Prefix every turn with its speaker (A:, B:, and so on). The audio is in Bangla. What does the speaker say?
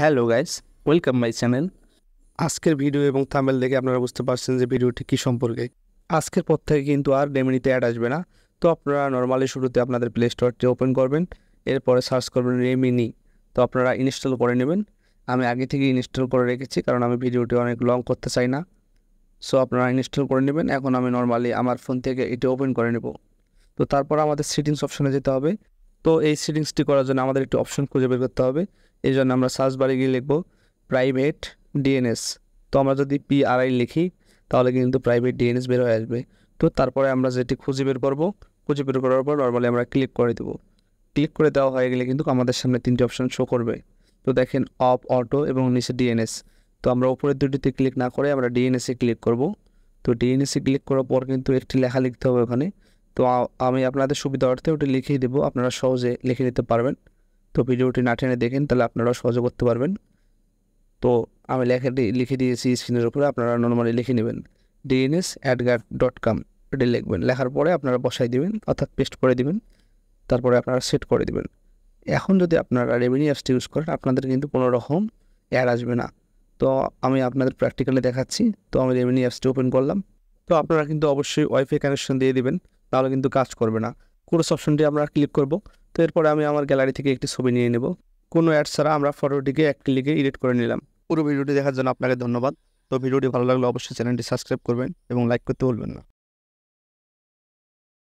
A: Hello guys, welcome my channel. আজকের ভিডিও এবং থাম্বনেল দেখে আপনারা বুঝতে পারছেন যে ভিডিওটি কী সম্পর্কে। আজকের পর থেকে কিন্তু আর রেমিনিতে অ্যাড আসবে না। তো আপনারা নর্মালি শুরুতে আপনাদের প্লে স্টোরটি ওপেন করবেন, এরপরে সার্চ করবেন রেমিনি। তো আপনারা ইনস্টল করে নেবেন। আমি আগে থেকে ইনস্টল করে রেখেছি কারণ আমি ভিডিওটি অনেক লং করতে চাই না। সো আপনারা ইনস্টল করে নেবেন। এখন আমি নর্মালি আমার ফোন থেকে এটি ওপেন করে নেব। তো তারপর আমাদের সেটিংস অপশনে যেতে হবে। তো এই সেটিংসটি করার জন্য আমাদের একটি অপশন খুঁজে বের করতে হবে। এই জন্য আমরা সার্চ বারে গিয়ে লিখব প্রাইভেট ডিএনএস। তো আমরা যদি PRI লিখি তাহলে কিন্তু প্রাইভেট ডিএনএস বের হয়ে আসবে। তো তারপরে আমরা যেটি খুঁজে বের করব, খুঁজে বের করার পর নর্মালি আমরা ক্লিক করে দেবো। ক্লিক করে দেওয়া হয়ে গেলে কিন্তু আমাদের সামনে তিনটি অপশন শো করবে। তো দেখেন অফ, অটো এবং নিচে ডিএনএস। তো আমরা উপরের দুটিতে ক্লিক না করে আমরা ডিএনএসে ক্লিক করব। তো ডিএনএসে ক্লিক করার পর কিন্তু একটি লেখা লিখতে হবে ওখানে। তো আমি আপনাদের সুবিধার্থে ওটি লিখিয়ে দেবো, আপনারা সহজে লিখে নিতে পারবেন। তো ভিডিওটি না টেনে দেখেন, তাহলে আপনারাও সহজে করতে পারবেন। তো আমি লেখাটি লিখে দিয়েছি স্ক্রিনের উপরে, আপনারা নর্মালি লিখে নেবেন dns@gard.com। এটি লিখবেন, লেখার পরে আপনারা বসাই দিবেন, অর্থাৎ পেস্ট করে দিবেন। তারপরে আপনারা সেট করে দিবেন। এখন যদি আপনারা রেভিনিউ অ্যাপসটি ইউজ করেন, আপনাদের কিন্তু কোনো রকম অ্যাড আসবে না। তো আমি আপনাদের প্র্যাকটিক্যালি দেখাচ্ছি। তো আমি রেভিনিউ অ্যাপসটি ওপেন করলাম। তো আপনারা কিন্তু অবশ্যই ওয়াইফাই কানেকশন দিয়ে দিবেন, তাহলে কিন্তু কাজ করবে না। ক্রস অপশনটি আমরা ক্লিক করব। তো এরপরে আমি আমার গ্যালারি থেকে একটি ছবি নিয়ে নেব। কোনো অ্যাড ছাড়া আমরা ফটোটিকে এক ক্লিকে এডিট করে নিলাম। পুরো ভিডিওটি দেখার জন্য আপনাকে ধন্যবাদ। তো ভিডিওটি ভালো লাগলে অবশ্যই চ্যানেলটি সাবস্ক্রাইব করবেন এবং লাইক করতে ভুলবেন না।